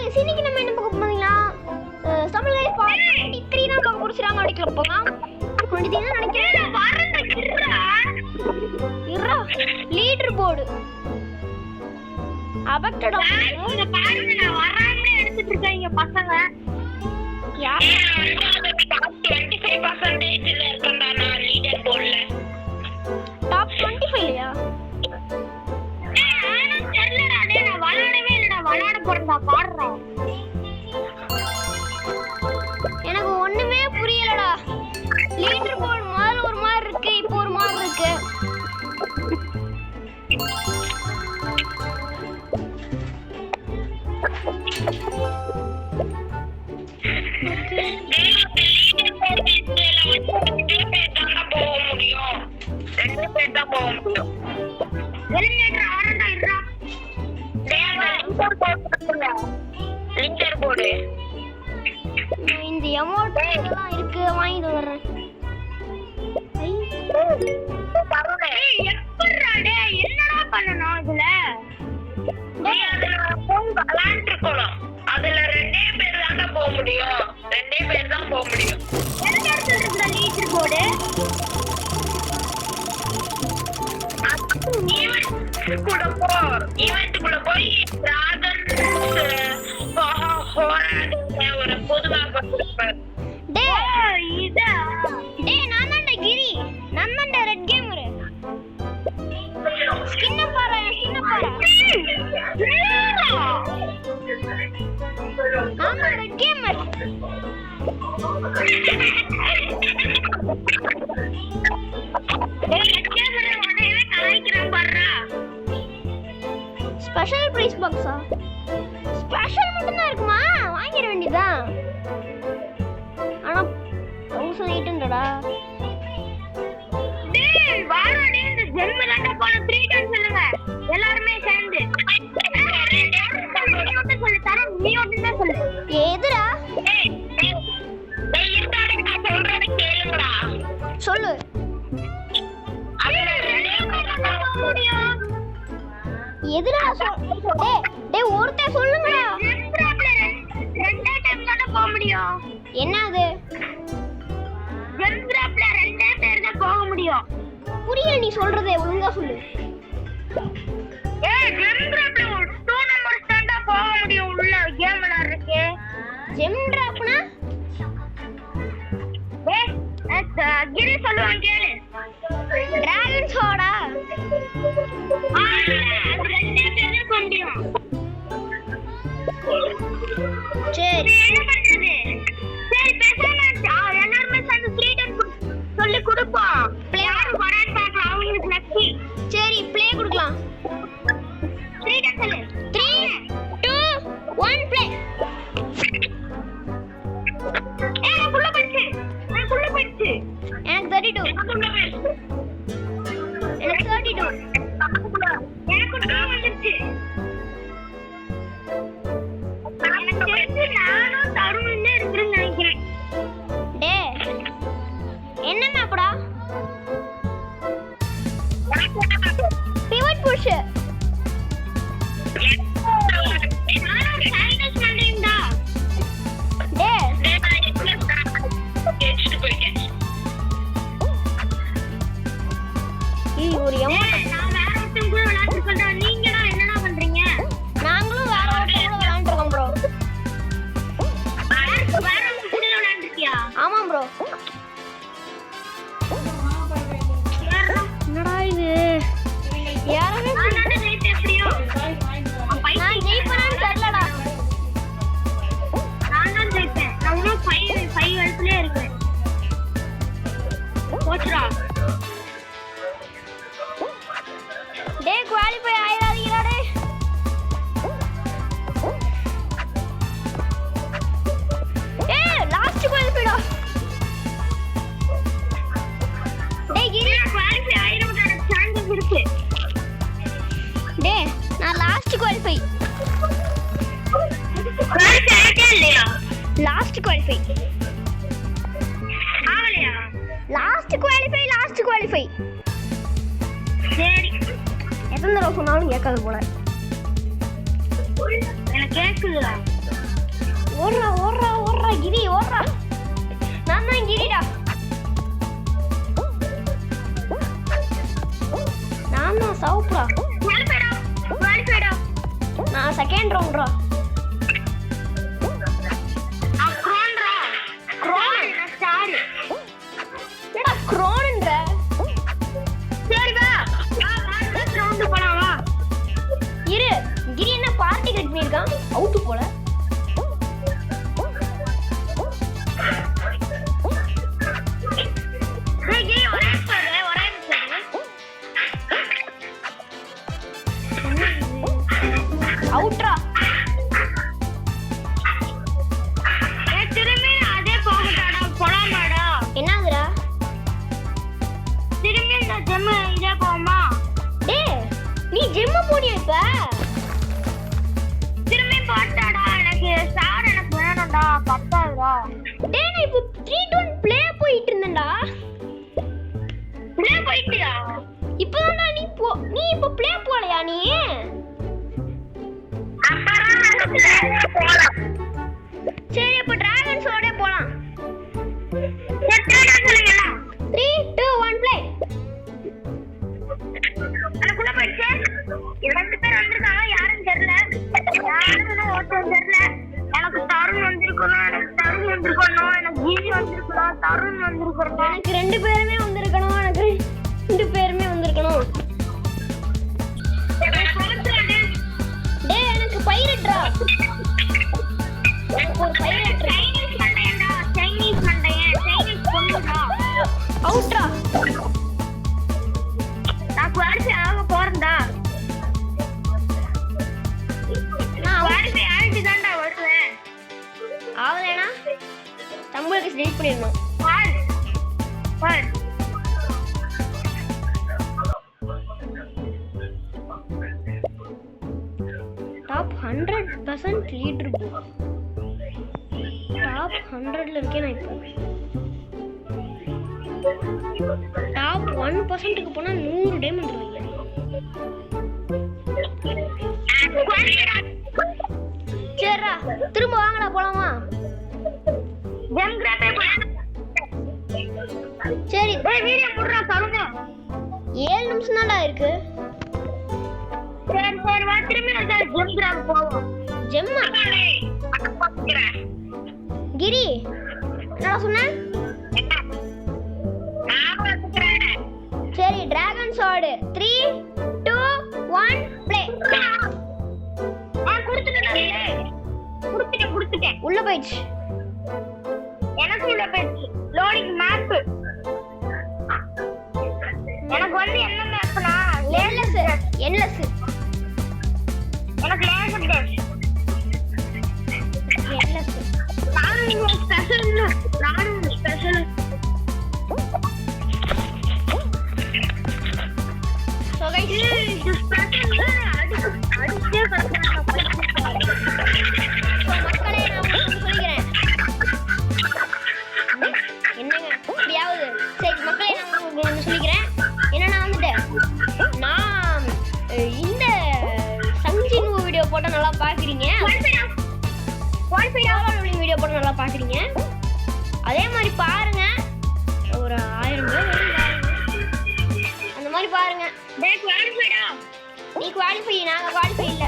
Guys இன்னைக்கு நம்ம என்ன பார்க்க போறீங்களா தமிழ் லைஃப் பார்ட் 23 தான் பார்க்க போறோம் அடிக்கல போலாம் 23 தான் நினைக்கிறேன் வரேன்டா இறா லீடர் போர்டு அபக்டடா இங்க பாருங்க நான் வராமலே எடுத்துட்டு இருக்காங்க பசங்க யார் 25% ல இருக்கேன்டா நான் லீடர் போர்டுல டாப் 25 இல்லையா எனக்கு ஒண்ணுமே புரியலடா லீடர் போர்டு முதல்ல ஒரு மாதிரி இருக்கு இப்போ ஒரு மாதிரி இருக்கு லிங்கர் போர்டு இந்த அமௌண்ட் எல்லாம் இருக்கு வாங்கிட்டு வரேன் எப்பறா டேய் என்னடா பண்ணனும் இதுல டேய் அதுல போன் விளையாண்டு இருக்கணும் அதுல ரெண்டே பேர் தான் போக முடியும் ரெண்டே பேர் தான் போக முடியும் எந்த இடத்துல இருக்குடா லிங்கர் போர்டு ஈவென்ட்குள்ள போய் டிராகன் ஒரு பொதுவா கொடுப்பாரு டேய் இத டேய் நான் தான் கிரி நான் தான் ரெட் கேமர் ஸ்கின் பாரு ஆமா ரெட் கேமர் டேய் ரெட் கேமர் உடனே கலாய்க்கறான் பாருடா ஸ்பெஷல் பிரைஸ் பாக்ஸா ஸ்பெஷல் மட்டும் தான் இருக்குமா வாங்கிர வேண்டியதான் ஆனா 1800டா டேய் வாடா டேய் இந்த ஜெம் விளையாட போன 3 டைம் சொல்லுங்க எல்லாரும் சேர்ந்து சொல்லு தர நீ ஒண்ணே சொல்லு எதுடா டேய் டேய் இருடாடா நான் சொல்றத கேளுங்கடா சொல்லு எதுடா டேய் டேய் ஒருத்தே சொல்லுங்கடா ரெண்டே டைம் தான போக முடியும் என்னது ஜெம்ஸ்ராப்ல ரெண்டே பேர் தான் போக முடியும் புரியல நீ சொல்றதே ஒழுங்கா சொல்லு ஏய் ஜெம்ஸ்ராப்ல 2 நம்பர் ஸ்டாண்டா போக முடியும் உள்ள கேம் விளையாடுறதுக்கு ஜெம்ஸ்ராப்னா டேய் கிரி சொல்லுவாங்க கேளு டிராகன் சோடா சரி என்ன பண்றது சரி பேசாம எல்லாரும் சேர்ந்து 3 டைம் சொல்லி கொடுப்போம் ப்ளே வரான் பார்க்கலாம் அவங்களுக்கு லக்கி சரி ப்ளே கொடுக்கலாம் 3 டைம் சொல்லு 3 2 1 ப்ளே ஏய் புள்ள படுச்சு எனக்கு 32 எனக்கு 32 எனக்கு 2 வந்துச்சு நானும் தருணே இருக்குன்னு நினைக்கிறேன் டேய் என்ன மேப்டா பிவட் புஷ் நானும் சைனஸ் பண்ணேன்டா டேய் கேட்சிட்டு போயிட்டேன் ஒரு அமௌண்ட் நான் வேற ஒருத்தன் கூட விளையாட்டு சொல்றேன் நீங்கடா என்னடா பண்றீங்க நாங்களும் வேற ஒருத்தன் கூட விளையாண்டு இருக்கோம் ப்ரோ வேற ஒருத்தன் கூட விளையாண்டிருக்கியா ஆமா ப்ரோ என்னடா இது யாரவே நானே ஜெயிச்சேன் எப்படியோ நான் ஜெயிப்பேன்னு தெரியலடா நான் தான் ஜெயிச்சேன் நான் இன்னும் 5 வயசுலயே இருக்கேன் போச்சுடா டேய் குவாலிஃபை ஆயிராதீங்கடா டேய் ஏய் லாஸ்ட் குவாலிஃபைடா டேய் கிரி குவாலிஃபை ஆயிரம்டா சான்ஸ் இருக்கு டேய் நான் லாஸ்ட் குவாலிஃபை ஆயிட்டே இல்லையா லாஸ்ட் குவாலிஃபை ஆகலையா லாஸ்ட் குவாலிஃபை சரி எத்தனை தடவை சொன்னாலும் கேட்காது போல எனக்கு கேட்குதுடா ஓடுறா ஓடுறா ஓடுறா கிரி ஓடுறா. நான் தான் கிரிடா. நான் தான் சவுப்ரா. நான் செகண்ட் ரவுண்ட்ரா. க்ரோன்ன்ற சரி வா நெக்ஸ்ட் ரவுண்ட் போலாம் வா. இரு கிரி என்ன பார்ட்டி கட் பண்ணிருக்கான் அவுட் போல. டேய் கிரி ஒரே அவுட்ரா. திரும்பி அதே போகட்டாடா போலாமாடா. என்னதுடா திரும்பி இந்த ஜெம் இதே போமா. டேய் நீ ஜெம் போடியா இப்ப? திரும்பி போட்டாடா. எனக்கு ஸ்டார் எனக்கு வேணும்டா. பத்தாதுடா. டேய் நான் இப்ப 3-2 ப்ளே போயிட்டு இருந்தேன்டா. ப்ளே போயிட்டியா? இப்பதான்டா நீ இப்ப ப்ளே போலையா நீ? சரி அப்ப டிராகன்ஸோட போலாம். 3 2 1 ப்ளே. எனக்குள்ள போயிடுச்சு. இரண்டு பேர் வந்திருக்காங்க. யாரும் தெரியல. யாருன்னு ஒருத்தர் தெரியல. எனக்கு தருண் வந்திருக்கணும். எனக்கு ஜிஜி வந்திருக்கணும். தருண் வந்திருக்கணும். எனக்கு ரெண்டு பேருமே வந்திருக்கணும். டேய் எனக்கு பைரட்ரா. எனக்கு ஒரு பைரட் சைனீஸ் பொண்ணுடா. அவுட்ரா. நான் குவாலிஃபை ஆக போறேன்டா. நான் குவாலிஃபை ஆயிட்டு தான்டா வருவேன். ஆவலேனா தமிழுக்கு டெலிட் பண்ணிடணும். பார் டாப் 100% லீடர் போ. டாப் 100ல இருக்கேன் நான் இப்போ. டாப் 1%க்கு போனா 100 டைமண்ட் வருவீங்க. சரிடா திரும்ப வாங்கடா போலாமா? சரி வீடியோ முடுறா சொல்லுங்க. 7 நிமிஷம் தான்டா இருக்கு. சரி வா திரும்பி ஜெம் கிராப் போவோம். ஜெம்மா கிரி என்னடா சொன்ன? சரி டிராகன் ஸ்வார்ட் 3 2 1 ப்ளே. குடுத்துட்டேன். உள்ள போயிடுச்சு. எனக்கு உள்ள போயிடுச்சு. Loading map. எனக்கு வந்து என்ன மேப்னா லேலஸ் என்லெஸ். எனக்கு லேசர் டேஷ் என்லெஸ். நானும் ஸ்பெஷல். சோ गाइस இது ஸ்பெஷல் அடிச்சே கரெக்ட்டா படிச்சேன். சோ மக்களே நான் உங்களுக்கு சொல்லிக்கிறேன். என்னங்க இப்படியாவது சரி மக்களே நான் உங்களுக்கு சொல்லிக்கிறேன். என்னன்னா வந்துட்டு நான் இந்த சஞ்சின் வீடியோ போட்டா நல்லா பாக்குறீங்க. வீடியோ போட்டு நல்லா பாக்குறீங்க. அதே மாதிரி பாருங்க. ஒரு 1000 பேர் அந்த மாதிரி பாருங்க. நீ குவாலிஃபை நாங்க குவாலிஃபை இல்ல.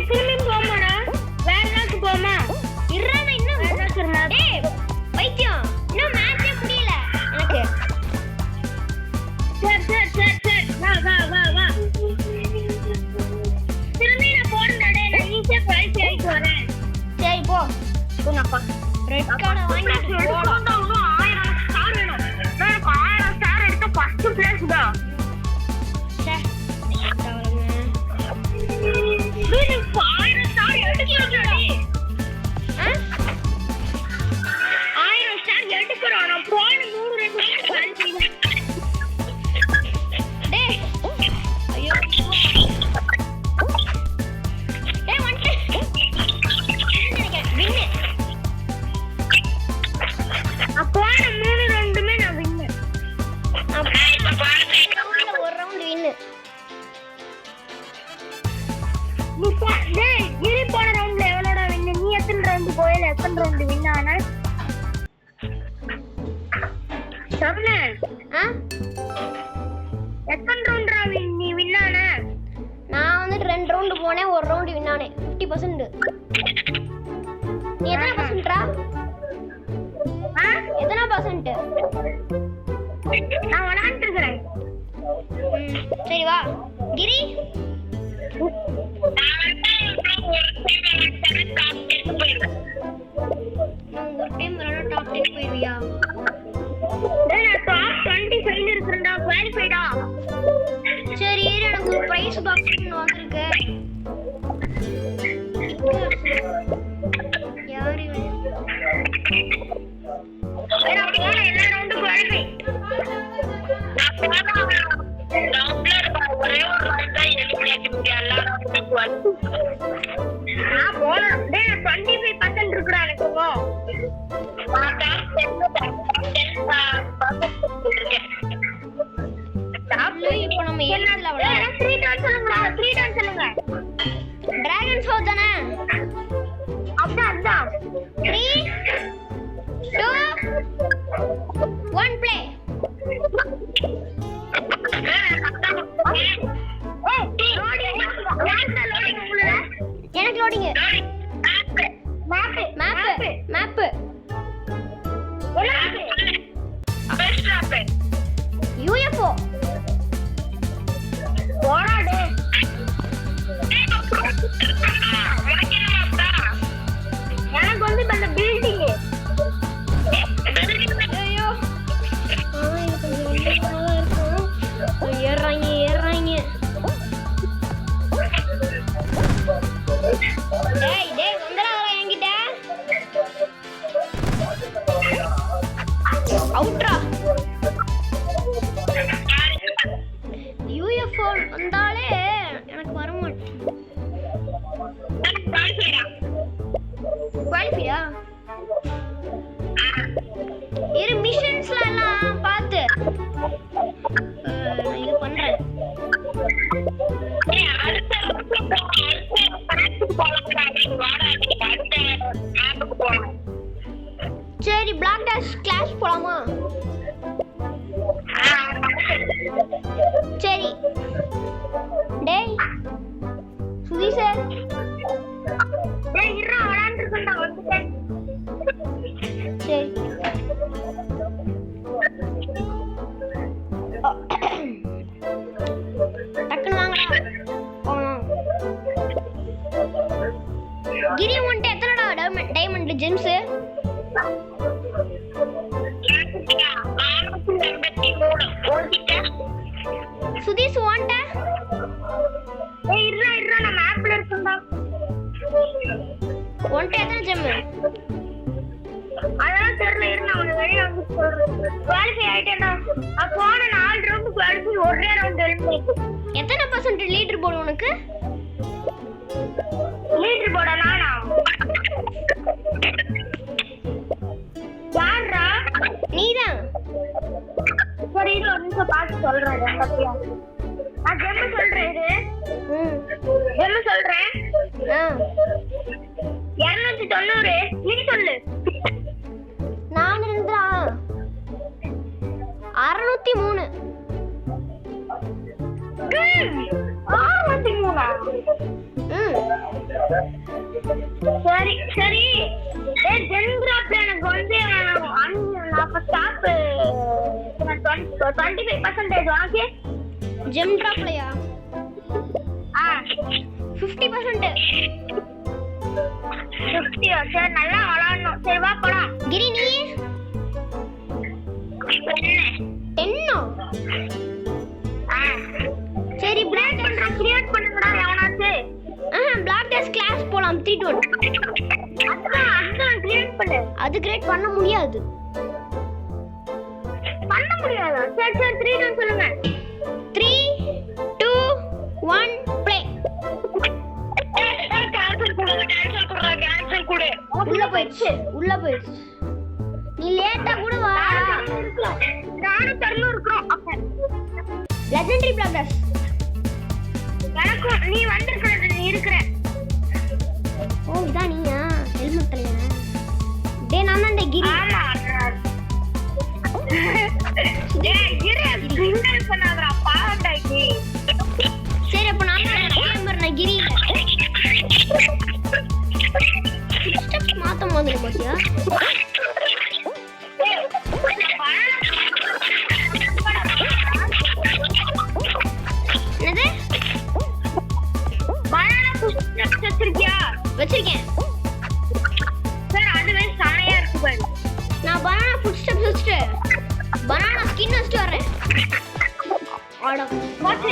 திரும்பி போமாடா. வேற ஏதாச்சும் போமா. இருடா இன்னும் வேற ஏதாச்சும். டேய் வைத்தியம் இன்னும் மேட்சே முடியல எனக்கு. சரி வா. திரும்பி நான் போறேன்டா. நான் ஈஸியா குவாலிஃபை ஆயிட்டு வரேன். சரி போ. போனப்பா ரெட் கார்டை வாங்கிட்டு போடா. 1000 ஸ்டார் வேணும். நான் 1000 ஸ்டார் எடுத்து ஃபர்ஸ்ட் பிளேஸ் தான். எத்தனை ரவுண்ட் வின் ஆன சொல்லு எத்தனை ரவுண்ட் நீ வின் ஆன நான் வந்து 2 ரவுண்ட் போனேன் 1 ரவுண்ட் வின் ஆனேன் 50%. நீ எத்தனை பர்சன்ட்ரா? எத்தனை பர்சன்ட்? நான் விளையாண்டு இருக்கேன். சரி வா கிரி. நான் ஒரு டைம் விளையாட டாப் 10 போயிருவியா? நான் டாப் 25 இருக்கறேன்டா, குவாலிஃபைடா. சரி எனக்கு ஒரு பிரைஸ் பாக்ஸ் வந்திருக்கு. யார் இவன்? நான் போன எல்லா ரவுண்டும் குவாலிஃபை. ஒரே ஒரு ரவுண்ட் தான் எலிமினேட் முடியும், எல்லா ரவுண்டும் குவாலிஃபை. நான் போன டேய் 25% இருக்குடா எனக்கு. நான் டாப் 10 இருக்கேன். இப்போ நம்ம 8th லெவல். 3 டான் சொல்லுங்கடா, 3 டான் சொல்லுங்க. டிராகன் ஷோ தானே? அதான் 3 2 1 ப்ளே. எனக்கு லோடிங். Map UFO. போடாடே எனக்கு வந்து அந்த பில்டிங். ஐயோ இது கொஞ்சம் இருக்கும். ஏறாங்க டேய் வந்துடா என்கிட்ட. அவுட்ரா. யூஎஃப்ஓ வந்தாலே எனக்கு வர மாட்டேன். குவாலிஃபையா? இரு மிஷன்ஸ்ல எல்லாம் பார்த்து நான் இது பண்றேன். சரி பிளாக் டேஷ் கிளாஸ் போலாமா? சரி டேய் சுதி சார். டேய் இருடா விளையாண்டு இருக்கேன்டா, வந்துட்டேன். சரி டக்குனு வாங்கடா. கிரி உன்ட்ட எத்தனைடா டைமண்ட் ஜெம்ஸ்? சுதீஷ் உன்ட்ட? டேய் இருடா நான் மேப்ல இருக்கேன்டா. உன்ட்ட எத்தனை ஜெம்? அதெல்லாம் தெரியல, இருடா உனக்கு வெளிய வந்து சொல்றேன். குவாலிஃபை ஆயிட்டேன்டா. போன 4 ரவுண்ட் குவாலிஃபை, ஒரே ரவுண்ட் எலிமினேட். எத்தனை பர்சன்ட் லீடர் போர்டு உனக்கு? லீடர் போர்டா நானா? யாரா? நீதான். சரி இது ஒரு நிமிஷம் பார்த்து சொல்றேன். நான் ஜெம்மு சொல்றேன். இது ஜெம்மு சொல்றேன். 290. நீ சொல்லு. நான் இருந்தா 603. 603. சரி ஏய் ஜென்கிராப்ல எனக்கு வந்து நான் ஸ்டாப் 25% வாங்க. ஜெம் டிராப்லயா? 50%. 50. சரி நல்லா விளையாடணும். சரி வா போலாம். கிரி நீ 10. சரி பிளாக் பண்றேன், கிரியேட் பண்ணுங்கடா எவனாச்சு. பிளாக் டேஷ் கிளாஸ் போலாம் 3 to 1. அதான் கிரியேட் பண்ணு. அது கிரியேட் பண்ண முடியாது. பண்ண முடியாதா? சரி 3 to 1 சொல்லுங்க. 3 2 1 ப்ளே. கேன்சல் கொடு. உள்ள போயிடுச்சு. நீ லேட்டா கூட வா. நானும் தெரியல இருக்கோம். அப்ப லெஜெண்டரி பிளாக் டேஷ் எனக்கும் நீ வந்திருக்கிறது, நீ இருக்கிற. ஓ இதான் நீயா? ஹெல்மெட் தலையா? ஆட போச்சு